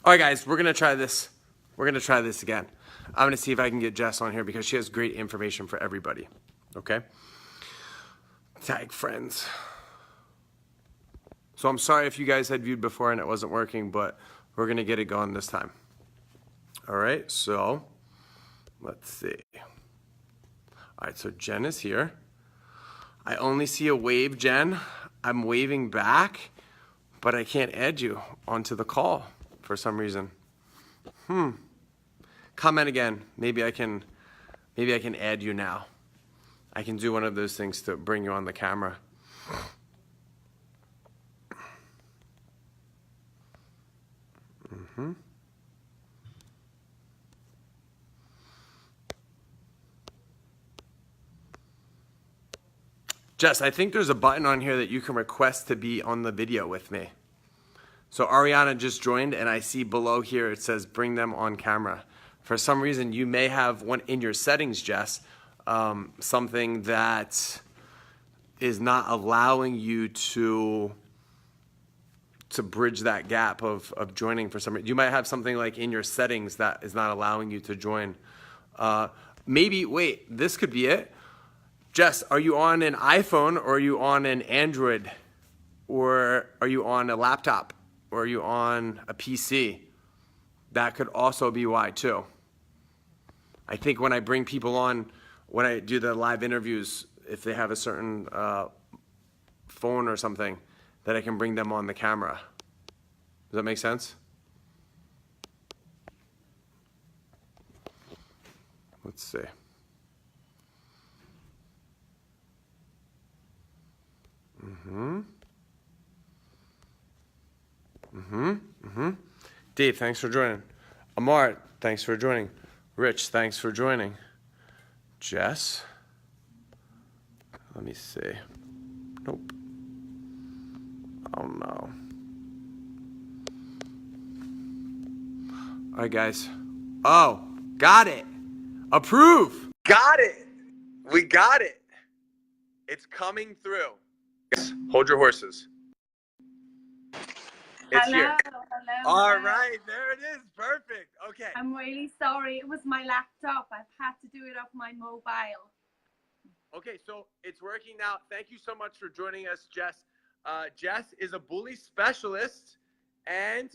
All right, guys, we're gonna try this. We're gonna try this again. I'm gonna see if I can get Jess on here because she has great information for everybody. Okay. Tag friends. So I'm sorry if you guys had viewed before and it wasn't working, but we're gonna get it going this time. All right, so let's see. All right, so Jen is here. I only see a wave, Jen. I'm waving back, but I can't add you onto the call for some reason. Comment again. Maybe I can add you now. I can do one of those things to bring you on the camera. Jess, I think there's a button on here that you can request to be on the video with me. So Ariana just joined, and I see below here it says bring them on camera. For some reason, you may have one in your settings, Jess, something that is not allowing you to bridge that gap of joining for some reason. You might have something like in your settings that is not allowing you to join. Maybe, wait, this could be it. Jess, are you on an iPhone or are you on an Android? Or are you on a laptop? Or are you on a PC? That could also be why too. I think when I bring people on, when I do the live interviews, if they have a certain phone or something, that I can bring them on the camera. Does that make sense? Let's see. Dave, thanks for joining. Amar, thanks for joining. Rich, thanks for joining. Jess? Let me see. Nope. Oh no. All right, guys. Oh, got it. Approve. Got it. We got it. It's coming through. Yes. Hold your horses. It's hello, here. Hello. All right, there it is. Perfect. Okay. I'm really sorry. It was my laptop. I've had to do it off my mobile. Okay, so it's working now. Thank you so much for joining us, Jess. Jess is a bully specialist, and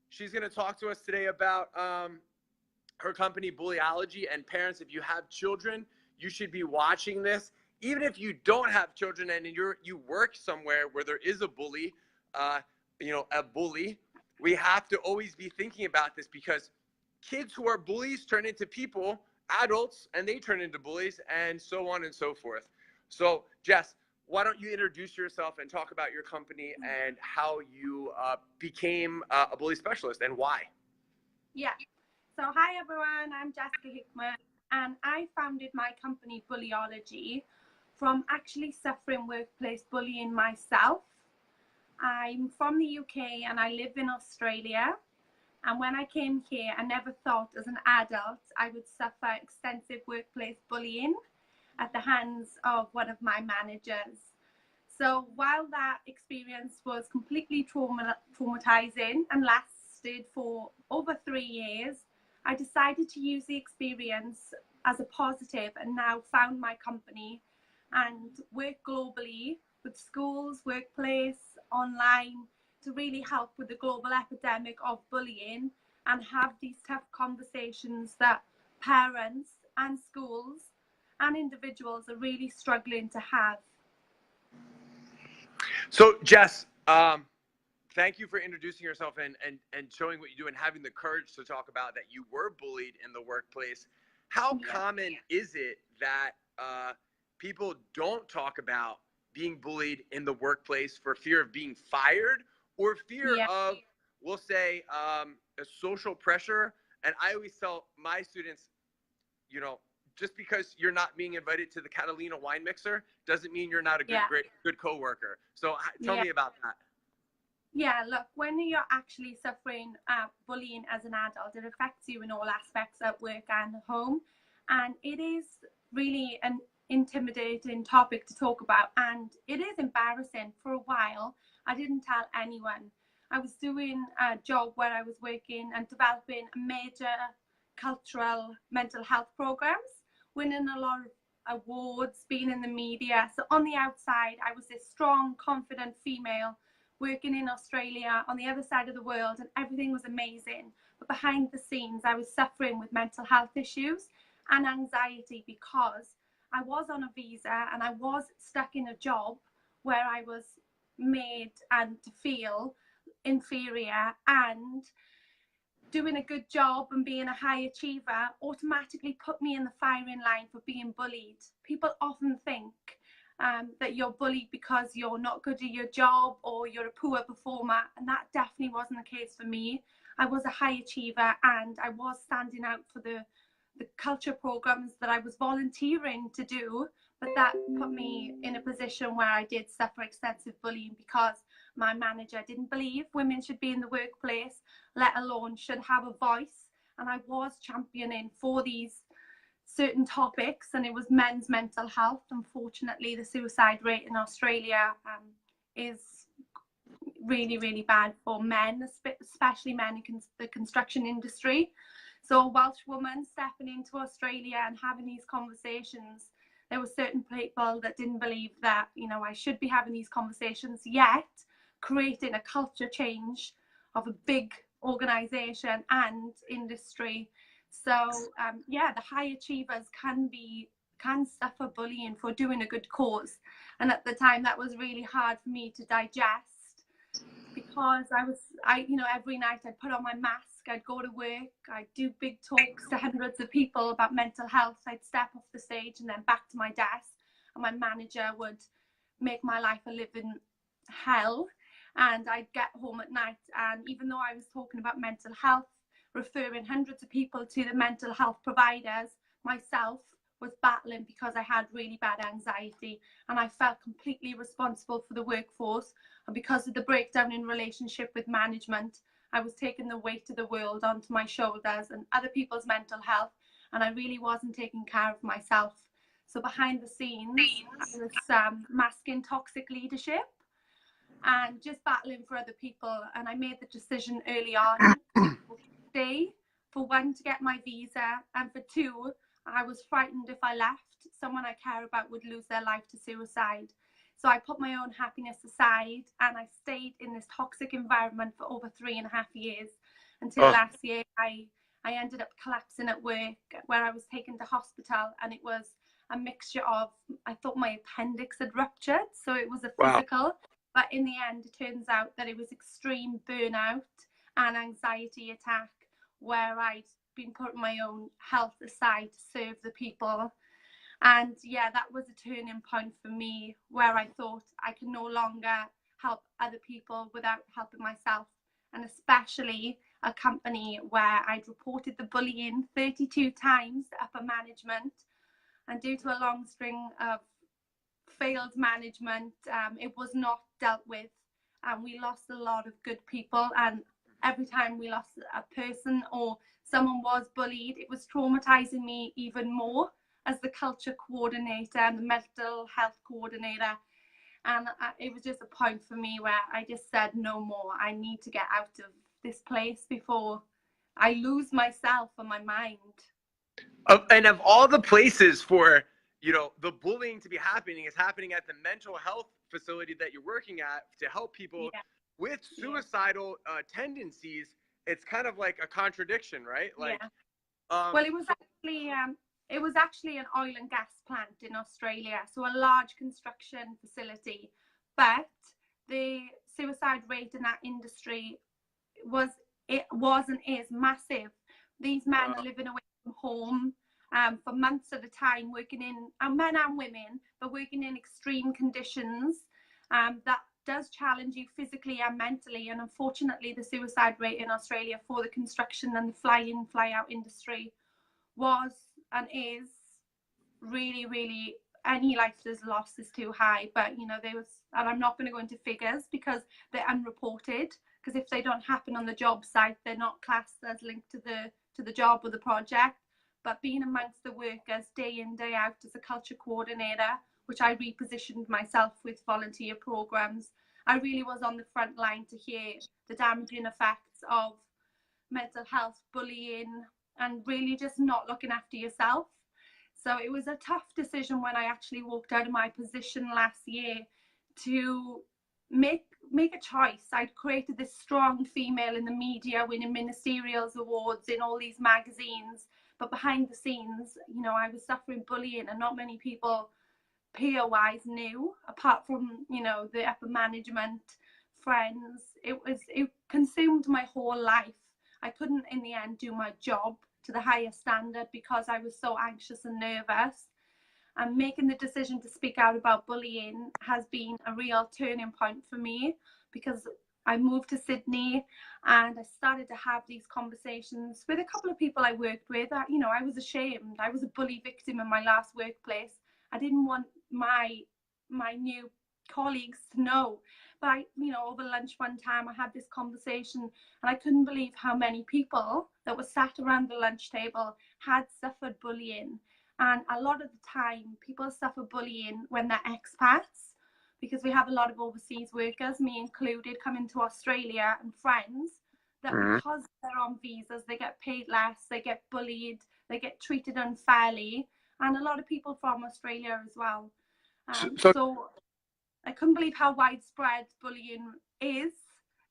she's going to talk to us today about her company, Bullyology. And parents, if you have children, you should be watching this. Even if you don't have children and you work somewhere where there is a bully, a bully, we have to always be thinking about this because kids who are bullies turn into people, adults, and they turn into bullies, and so on and so forth. So, Jess, why don't you introduce yourself and talk about your company and how you became a bully specialist and why? Yeah. So, hi everyone. I'm Jessica Hickman, and I founded my company Bullyology from actually suffering workplace bullying myself. I'm from the UK and I live in Australia. And when I came here, I never thought as an adult I would suffer extensive workplace bullying at the hands of one of my managers. So while that experience was completely traumatizing and lasted for over 3 years, I decided to use the experience as a positive and now found my company and work globally with schools, workplace, online to really help with the global epidemic of bullying and have these tough conversations that parents and schools and individuals are really struggling to have. So, Jess, thank you for introducing yourself and showing what you do and having the courage to talk about that you were bullied in the workplace. How common is it that people don't talk about being bullied in the workplace for fear of being fired or fear of, we'll say, a social pressure? And I always tell my students, just because you're not being invited to the Catalina wine mixer doesn't mean you're not a good coworker. So tell me about that. Yeah, look, when you're actually suffering bullying as an adult, it affects you in all aspects at work and home. And it is really an intimidating topic to talk about. And it is embarrassing. For a while, I didn't tell anyone. I was doing a job where I was working and developing a major cultural mental health programs, winning a lot of awards, being in the media. So on the outside, I was this strong, confident female working in Australia on the other side of the world, and everything was amazing. But behind the scenes, I was suffering with mental health issues and anxiety because I was on a visa and I was stuck in a job where I was made and to feel inferior, and doing a good job and being a high achiever automatically put me in the firing line for being bullied. People often think that you're bullied because you're not good at your job or you're a poor performer, and that definitely wasn't the case for me. I was a high achiever and I was standing out for the culture programs that I was volunteering to do, but that put me in a position where I did suffer extensive bullying because my manager didn't believe women should be in the workplace, let alone should have a voice. And I was championing for these certain topics, and it was men's mental health. Unfortunately, the suicide rate in Australia is really, really bad for men, especially men in the construction industry. So a Welsh woman stepping into Australia and having these conversations, there were certain people that didn't believe that, you know, I should be having these conversations, yet creating a culture change of a big organization and industry. So yeah, the high achievers can suffer bullying for doing a good cause. And at the time that was really hard for me to digest, because you know, every night I'd put on my mask, I'd go to work, I'd do big talks to hundreds of people about mental health, I'd step off the stage and then back to my desk, and my manager would make my life a living hell. And I'd get home at night, and even though I was talking about mental health, referring hundreds of people to the mental health providers, myself was battling because I had really bad anxiety, and I felt completely responsible for the workforce. And because of the breakdown in relationship with management, I was taking the weight of the world onto my shoulders and other people's mental health, and I really wasn't taking care of myself. So behind the scenes, I was masking toxic leadership and just battling for other people. And I made the decision early on to stay, for one, to get my visa, and for two, I was frightened if I left, someone I care about would lose their life to suicide. So I put my own happiness aside and I stayed in this toxic environment for over 3.5 years, until last year I ended up collapsing at work, where I was taken to hospital, and it was a mixture of, I thought my appendix had ruptured, so it was a physical. Wow. But in the end, it turns out that it was extreme burnout and anxiety attack, where I'd been putting my own health aside to serve the people. And yeah, that was a turning point for me, where I thought I can no longer help other people without helping myself. And especially a company where I'd reported the bullying 32 times to upper management, and due to a long string of failed management, it was not dealt with, and we lost a lot of good people. And every time we lost a person or someone was bullied, it was traumatizing me even more as the culture coordinator and the mental health coordinator. And it was just a point for me where I just said, no more, I need to get out of this place before I lose myself and my mind. And of all the places for, you know, the bullying to be happening, is happening at the mental health facility that you're working at to help people with suicidal tendencies. It's kind of like a contradiction, right? Like, well, it was actually an oil and gas plant in Australia, so a large construction facility. But the suicide rate in that industry was and is massive. These men are living away from home for months at a time, working in, men and women, but working in extreme conditions that does challenge you physically and mentally. And unfortunately, the suicide rate in Australia for the construction and the fly-in, fly-out industry was and is really, really, any life that's lost is too high. But you know, there was, and I'm not going to go into figures because they're unreported, because if they don't happen on the job site, they're not classed as linked to the job or the project. But being amongst the workers day in, day out as a culture coordinator, which I repositioned myself with volunteer programs, I really was on the front line to hear the damaging effects of mental health, bullying, and really just not looking after yourself. So it was a tough decision when I actually walked out of my position last year to make a choice. I'd created this strong female in the media, winning ministerials awards in all these magazines, but behind the scenes, you know, I was suffering bullying, and not many people peer-wise knew, apart from, you know, the upper management, friends. It consumed my whole life. I couldn't in the end do my job to the highest standard because I was so anxious and nervous. And making the decision to speak out about bullying has been a real turning point for me, because I moved to Sydney and I started to have these conversations with a couple of people I worked with. You know, I was ashamed. I was a bully victim in my last workplace. I didn't want my new colleagues to know. But I, you know, over lunch one time, I had this conversation and I couldn't believe how many people that were sat around the lunch table had suffered bullying. And a lot of the time, people suffer bullying when they're expats, because we have a lot of overseas workers, me included, coming to Australia, and friends that because they're on visas, they get paid less, they get bullied, they get treated unfairly, and a lot of people from Australia as well. So I couldn't believe how widespread bullying is,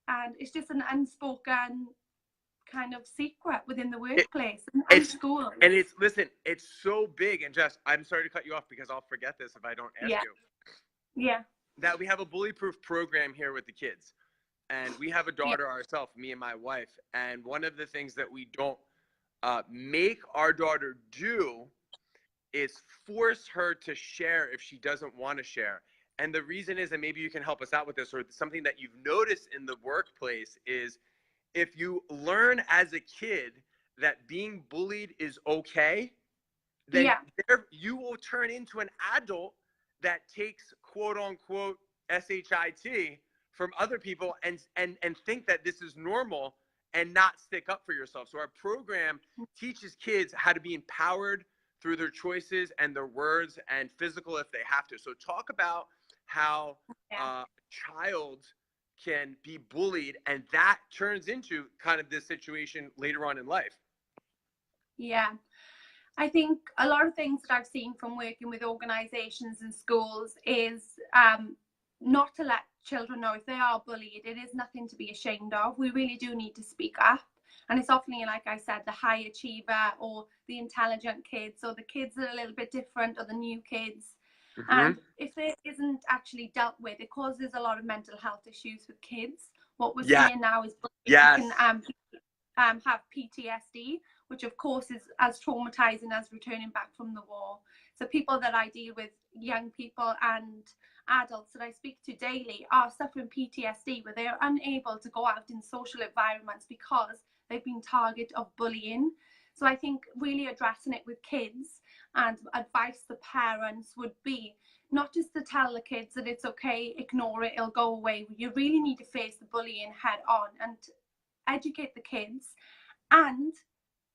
and it's just an unspoken kind of secret within the workplace and schools. And it's, listen, it's so big. And Jess, I'm sorry to cut you off because I'll forget this if I don't ask you. Yeah. That we have a bully-proof program here with the kids. And we have a daughter ourselves, me and my wife. And one of the things that we don't make our daughter do is force her to share if she doesn't want to share. And the reason is, and maybe you can help us out with this, or something that you've noticed in the workplace is, if you learn as a kid that being bullied is okay, then you will turn into an adult that takes quote unquote SHIT from other people and think that this is normal and not stick up for yourself. So our program teaches kids how to be empowered through their choices and their words, and physical if they have to. So talk about how a child can be bullied, and that turns into kind of this situation later on in life. Yeah. I think a lot of things that I've seen from working with organisations and schools is not to let children know if they are bullied. It is nothing to be ashamed of. We really do need to speak up. And it's often, like I said, the high achiever or the intelligent kids, or the kids that are a little bit different, or the new kids. And if it isn't actually dealt with, it causes a lot of mental health issues with kids. What we're seeing now is you can have PTSD, which of course is as traumatizing as returning back from the war. So people that I deal with, young people and adults that I speak to daily, are suffering PTSD, where they are unable to go out in social environments because they've been target of bullying. So I think really addressing it with kids, and advice to parents would be not just to tell the kids that it's okay, ignore it, it'll go away. You really need to face the bullying head on and educate the kids. And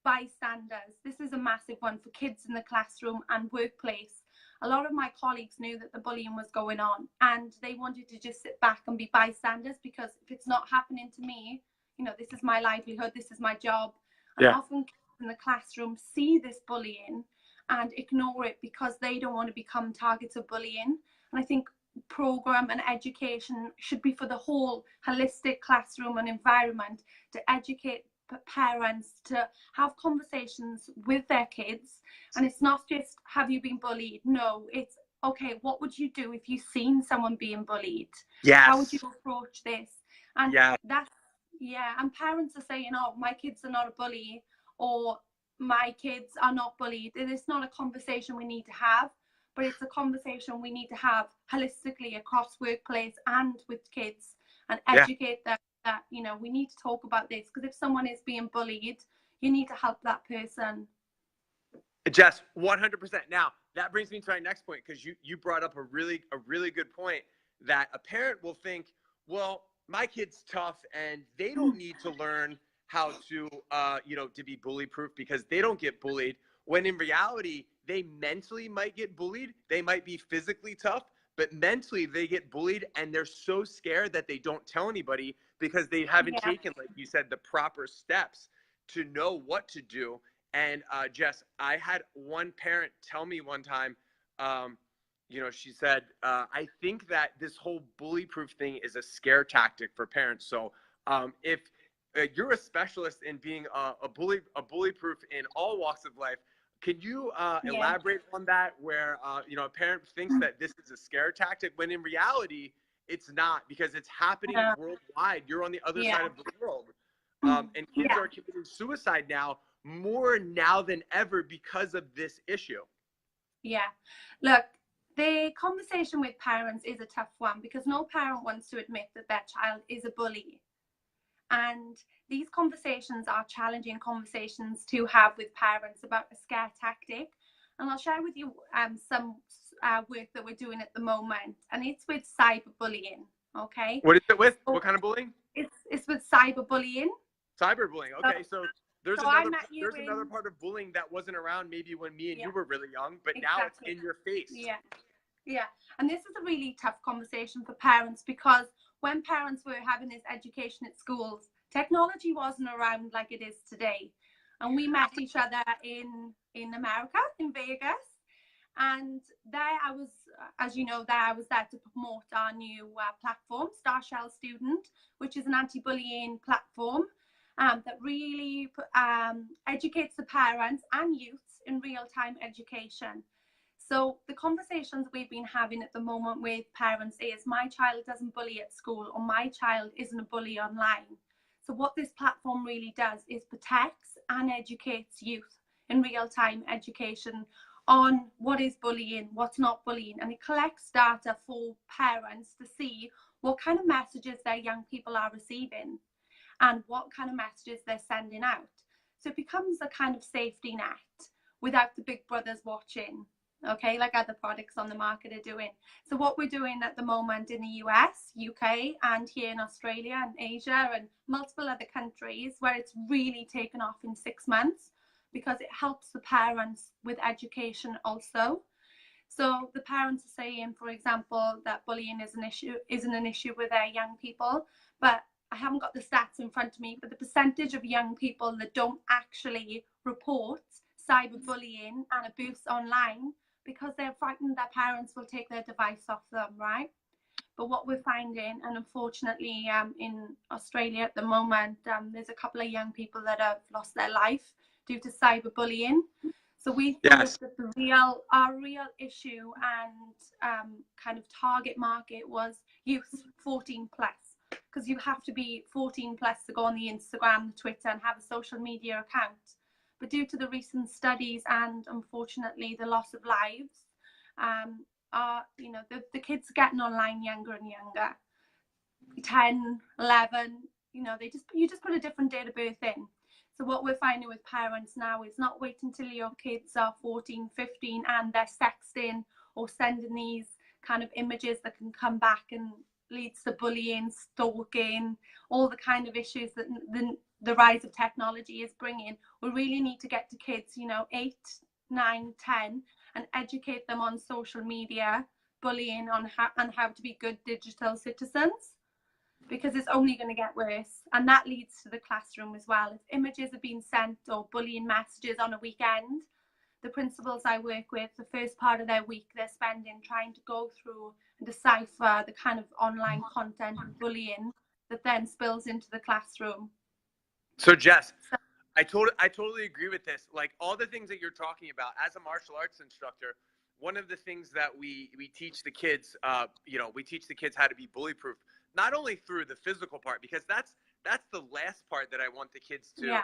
bystanders, this is a massive one for kids in the classroom and workplace. A lot of my colleagues knew that the bullying was going on, and they wanted to just sit back and be bystanders, because if it's not happening to me, you know, this is my livelihood, this is my job. And often kids in the classroom see this bullying and ignore it because they don't want to become targets of bullying. And I think program and education should be for the whole holistic classroom and environment, to educate parents to have conversations with their kids. And it's not just, have you been bullied? No, it's, okay, what would you do if you've seen someone being bullied? How would you approach this? And that's, and parents are saying, oh, my kids are not a bully, or my kids are not bullied. It is not a conversation we need to have, but it's a conversation we need to have holistically across workplace and with kids, and educate them that, you know, we need to talk about this, because if someone is being bullied, you need to help that person. Jess, 100%. Now, that brings me to my next point, because you brought up a really good point, that a parent will think, well, my kid's tough and they don't need to learn how to, to be bully proof because they don't get bullied. When in reality, they mentally might get bullied. They might be physically tough, but mentally they get bullied and they're so scared that they don't tell anybody because they haven't taken, like you said, the proper steps to know what to do. And Jess, I had one parent tell me one time, you know, she said, I think that this whole bully-proof thing is a scare tactic for parents. So if you're a specialist in being a bully-proof in all walks of life, can you elaborate on that, where you know, a parent thinks that this is a scare tactic when in reality it's not, because it's happening worldwide. You're on the other side of the world, and kids are committing suicide now, more now than ever, because of this issue. Yeah, look, the conversation with parents is a tough one because no parent wants to admit that their child is a bully. And these conversations are challenging conversations to have with parents about a scare tactic. And I'll share with you some work that we're doing at the moment, and it's with cyberbullying. Okay. What is it with? So, what kind of bullying? It's with cyberbullying. Cyberbullying. Okay, so there's another part of bullying that wasn't around maybe when me and you were really young, but now it's in your face. Yeah. And this is a really tough conversation for parents, because when parents were having this education at schools, technology wasn't around like it is today. And we met each other in America, in Vegas. And there I was, as you know, I was there to promote our new platform, Starshell Student, which is an anti-bullying platform that really educates the parents and youths in real-time education. So the conversations we've been having at the moment with parents is, my child doesn't bully at school, or my child isn't a bully online. So what this platform really does is protects and educates youth in real-time education on what is bullying, what's not bullying, and it collects data for parents to see what kind of messages their young people are receiving and what kind of messages they're sending out. So it becomes a kind of safety net without the big brothers watching, okay, like other products on the market are doing. So what we're doing at the moment in the US, UK, and here in Australia and Asia and multiple other countries, where it's really taken off in 6 months, because it helps the parents with education also. So the parents are saying, for example, that bullying isn't an issue with their young people, but I haven't got the stats in front of me, but the percentage of young people that don't actually report cyberbullying and abuse online because they're frightened their parents will take their device off them, right? But what we're finding, and unfortunately in Australia at the moment, there's a couple of young people that have lost their life due to cyberbullying. So we thought that our real issue and kind of target market was youth 14 plus, because you have to be 14 plus to go on the Instagram, the Twitter, and have a social media account. But due to the recent studies and unfortunately the loss of lives, you know, the kids are getting online younger and younger, 10, 11, you know, you just put a different date of birth in. So what we're finding with parents now is not wait until your kids are 14, 15 and they're sexting or sending these kind of images that can come back and leads to bullying, stalking, all the kind of issues that the rise of technology is bringing. We really need to get to kids, you know, 8, 9, 10 and educate them on social media, bullying, on how to be good digital citizens, because it's only going to get worse. And that leads to the classroom as well. If images are being sent or bullying messages on a weekend, the principals I work with, the first part of their week they're spending trying to go through and decipher the kind of online content and bullying that then spills into the classroom. So Jess, I totally agree with this. Like all the things that you're talking about, as a martial arts instructor, one of the things that we teach the kids, you know, we teach the kids how to be bully proof, not only through the physical part, because that's the last part that I want the kids to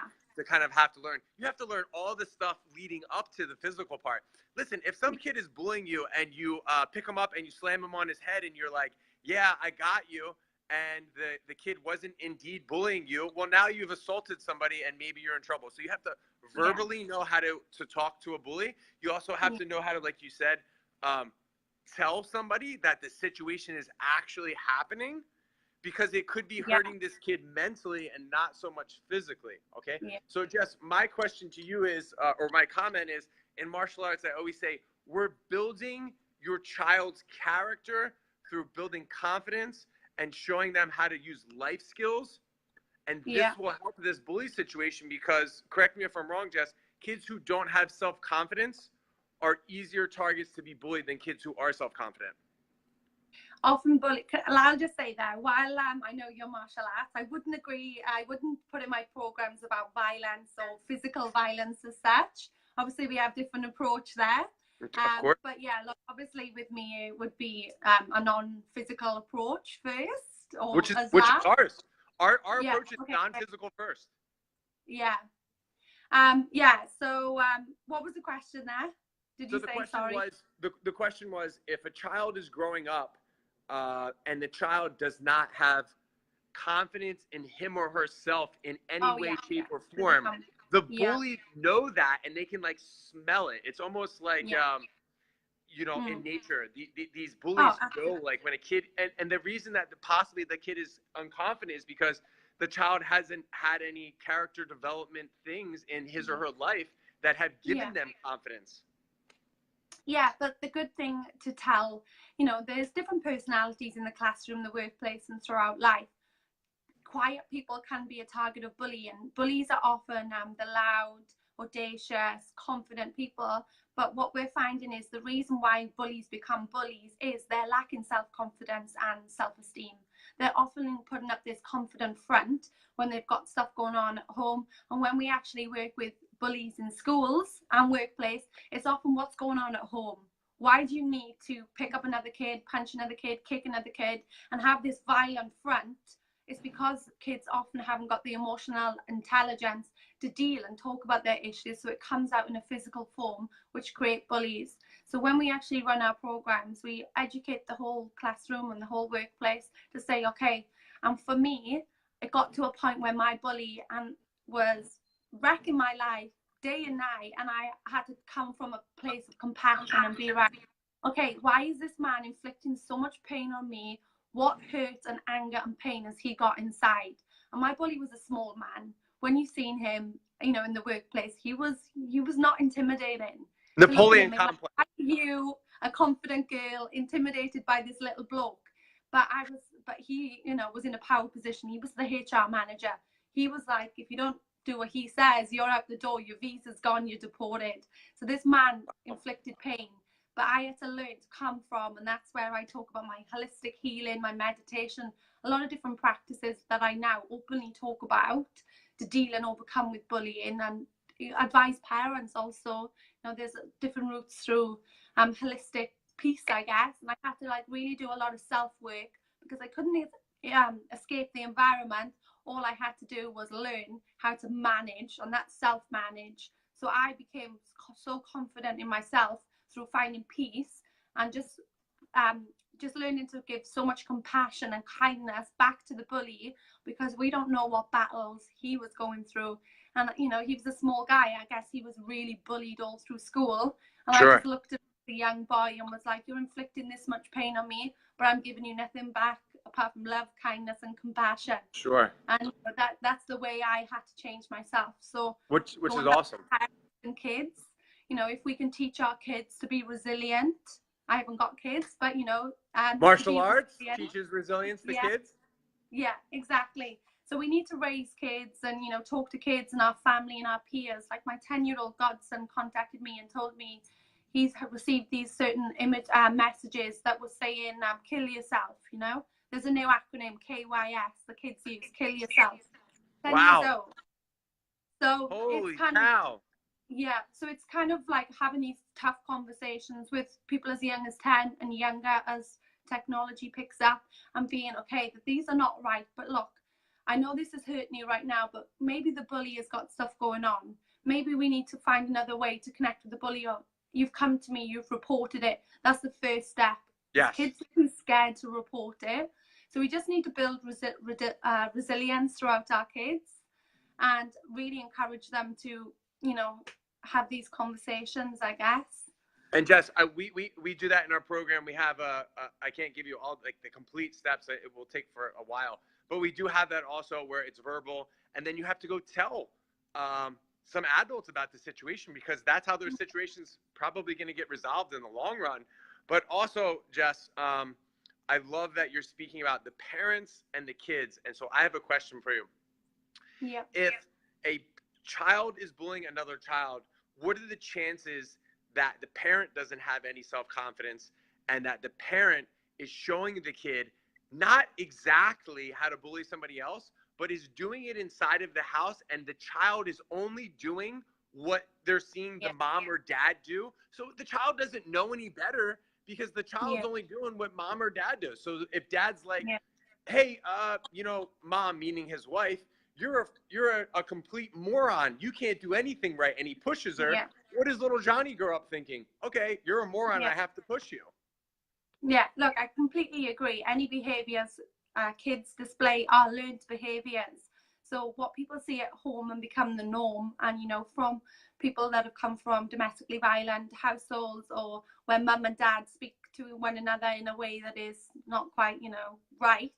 kind of have to learn. You have to learn all the stuff leading up to the physical part. Listen, if some kid is bullying you and you pick him up and you slam him on his head and you're like, yeah, I got you, and the kid wasn't indeed bullying you, well, now you've assaulted somebody and maybe you're in trouble. So you have to verbally know how to talk to a bully. You also have to know how to, like you said, tell somebody that the situation is actually happening, because it could be hurting this kid mentally and not so much physically. Okay. So Jess, my question to you is, or my comment is, in martial arts, I always say, we're building your child's character through building confidence and showing them how to use life skills. And this will help this bully situation because, correct me if I'm wrong, Jess, kids who don't have self-confidence are easier targets to be bullied than kids who are self-confident. Often bullied. I'll just say that while I know you're martial arts, I wouldn't agree. I wouldn't put in my programs about violence or physical violence as such. Obviously, we have different approach there. Of course. But yeah, look, obviously with me, it would be a non-physical approach first, or which is ours. Our approach is non-physical first. Yeah. So what was the question there? Did you say sorry? The question was, if a child is growing up and the child does not have confidence in him or herself in any way, shape, or form, the bullies know that and they can like smell it. It's almost like you know, in nature, these bullies know like when a kid, and the reason that possibly the kid is unconfident is because the child hasn't had any character development things in his or her life that have given them confidence. Yeah, but the good thing to tell, you know, there's different personalities in the classroom, the workplace, and throughout life. Quiet people can be a target of bullying. Bullies are often the loud, audacious, confident people. But what we're finding is the reason why bullies become bullies is they're lacking self-confidence and self-esteem. They're often putting up this confident front when they've got stuff going on at home. And when we actually work with bullies in schools and workplace, it's often what's going on at home. Why do you need to pick up another kid, punch another kid, kick another kid, and have this violent front? It's because kids often haven't got the emotional intelligence to deal and talk about their issues, so it comes out in a physical form, which create bullies. So when we actually run our programs, we educate the whole classroom and the whole workplace to say, okay, and for me, it got to a point where my bully was wrecking my life day and night, and I had to come from a place of compassion and be like, okay, why is this man inflicting so much pain on me? What hurt and anger and pain has he got inside? And my bully was a small man. When you've seen him, you know, in the workplace, he was not intimidating. Napoleon complex. You, a confident girl, intimidated by this little bloke. But he, you know, was in a power position. He was the HR manager. He was like, if you don't do what he says, you're out the door, your visa's gone, you're deported. So this man inflicted pain. But I had to learn to come from, and that's where I talk about my holistic healing, my meditation, a lot of different practices that I now openly talk about to deal and overcome with bullying, and advise parents also. You know, there's different routes through holistic peace, I guess, and I had to like really do a lot of self-work because I couldn't escape the environment. All I had to do was learn how to manage, and that's self-manage. So I became so confident in myself through finding peace and just learning to give so much compassion and kindness back to the bully, because we don't know what battles he was going through. And you know, he was a small guy. I guess he was really bullied all through school. And I just looked at the young boy and was like, you're inflicting this much pain on me, but I'm giving you nothing back apart from love, kindness, and compassion. And that's the way I had to change myself. So which is awesome. And kids, you know, if we can teach our kids to be resilient. I haven't got kids, but you know, martial arts teaches resilience to kids. Yeah, exactly. So we need to raise kids and, you know, talk to kids and our family and our peers. Like my 10-year-old godson contacted me and told me he's received these certain messages that were saying, kill yourself, you know. There's a new acronym, KYS, the kids use, kill yourself. 10 years old. So holy it's kind cow. Yeah, so it's kind of like having these tough conversations with people as young as 10 and younger as technology picks up, and being okay that these are not right, but look, I know this is hurting you right now, but maybe the bully has got stuff going on. Maybe we need to find another way to connect with the bully. Or you've come to me, you've reported it. That's the first step. Yes. Kids are too scared to report it. So we just need to build resilience throughout our kids and really encourage them to, you know, have these conversations, I guess. And Jess, we do that in our program. We have I can't give you all like the complete steps. It will take for a while, but we do have that also where it's verbal, and then you have to go tell some adults about the situation, because that's how their situation's probably going to get resolved in the long run. But also, Jess, I love that you're speaking about the parents and the kids. And so I have a question for you. Yeah. If a child is bullying another child, what are the chances that the parent doesn't have any self-confidence and that the parent is showing the kid not exactly how to bully somebody else, but is doing it inside of the house, and the child is only doing what they're seeing the mom or dad do? So the child doesn't know any better because the child's only doing what mom or dad does. So if dad's like, hey, mom, meaning his wife, you're a complete moron. You can't do anything right. And he pushes her. Yeah. What does little Johnny grow up thinking? Okay, you're a moron. I have to push you. Yeah, look, I completely agree. Any behaviors kids display are learned behaviors. So what people see at home and become the norm, and from people that have come from domestically violent households, or where mum and dad speak to one another in a way that is not quite right,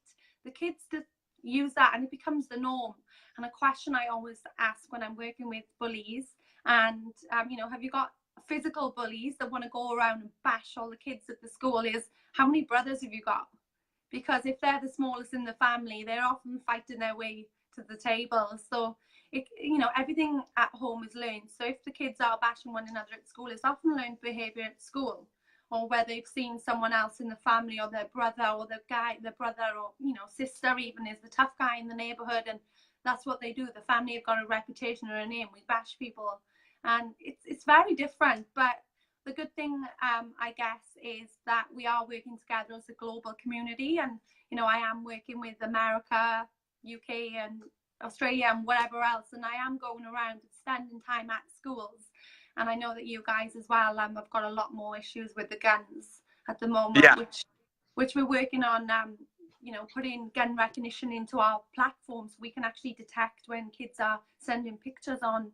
the kids just use that and it becomes the norm. And a question I always ask when I'm working with bullies, and have you got physical bullies that want to go around and bash all the kids at the school, is how many brothers have you got? Because if they're the smallest in the family, they're often fighting their way to the table. So everything at home is learned. So if the kids are bashing one another at school, it's often learned behavior at school, or where they've seen someone else in the family, or their brother, or their brother, or sister even, is the tough guy in the neighborhood, and that's what they do. The family have got a reputation or a name. We bash people, and it's very different. But the good thing, I guess, is that we are working together as a global community, and I am working with America, UK, and Australia, and whatever else, and I am going around spending time at schools. And I know that you guys as well have got a lot more issues with the guns at the moment, which we're working on. Putting gun recognition into our platforms, so we can actually detect when kids are sending pictures on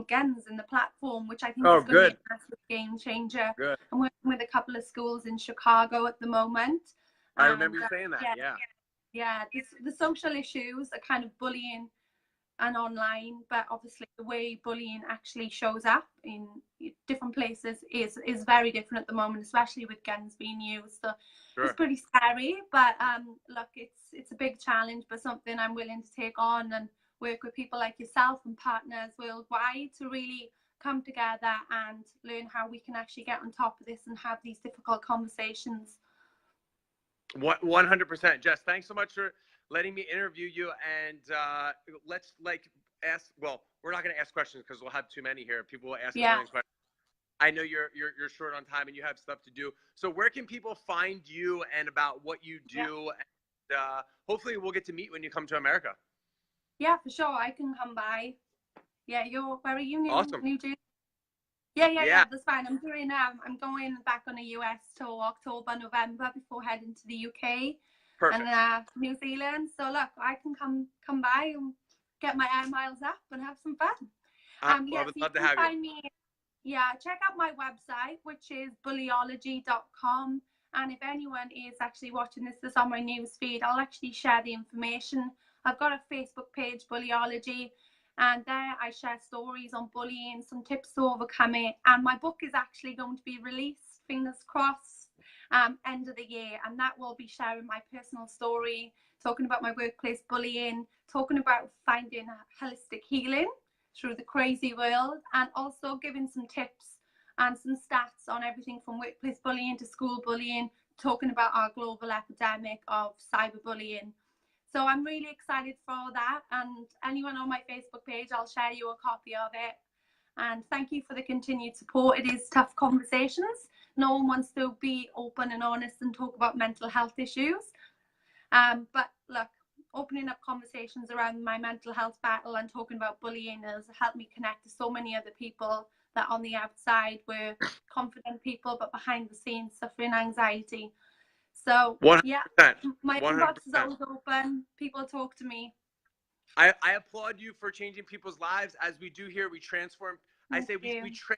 guns in the platform, which I think is going to be a massive game changer. Good. I'm working with a couple of schools in Chicago at the moment. I remember you saying that. Yeah. The social issues are kind of bullying and online, but obviously the way bullying actually shows up in different places is very different at the moment, especially with guns being used. So it's pretty scary, but look, it's a big challenge, but something I'm willing to take on and work with people like yourself and partners worldwide to really come together and learn how we can actually get on top of this and have these difficult conversations. 100%. Jess, thanks so much for letting me interview you. And let's ask. Well, we're not going to ask questions because we'll have too many here. People will ask a million questions. I know you're short on time and you have stuff to do. So where can people find you and about what you do? And hopefully we'll get to meet when you come to America. Yeah, for sure. I can come by. Yeah, where are you? Awesome. New Jersey? Yeah, that's fine. I'm going back on a US tour October, November before heading to the UK. Perfect. And New Zealand. So look, I can come by and get my air miles up and have some fun. I would love to have you. Check out my website, which is bullyology.com. And if anyone is actually watching this on my news feed, I'll actually share the information. I've got a Facebook page, Bullyology, and there I share stories on bullying, some tips to overcome it. And my book is actually going to be released, fingers crossed, end of the year. And that will be sharing my personal story, talking about my workplace bullying, talking about finding holistic healing through the crazy world, and also giving some tips and some stats on everything from workplace bullying to school bullying, talking about our global epidemic of cyberbullying. So I'm really excited for that, and anyone on my Facebook page, I'll share you a copy of it. And thank you for the continued support. It is tough conversations. No one wants to be open and honest and talk about mental health issues. But look, opening up conversations around my mental health battle and talking about bullying has helped me connect to so many other people that on the outside were confident people, but behind the scenes suffering anxiety. So 100%. my inbox is always open. People talk to me. I applaud you for changing people's lives. As we do here, we transform. We transform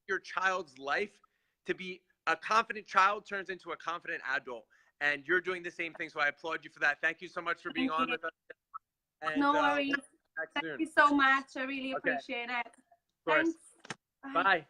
your child's life to be a confident child turns into a confident adult. And you're doing the same thing. So I applaud you for that. Thank you so much for being on with us. And, no worries. Thank you so much. I really appreciate it. Thanks. Bye.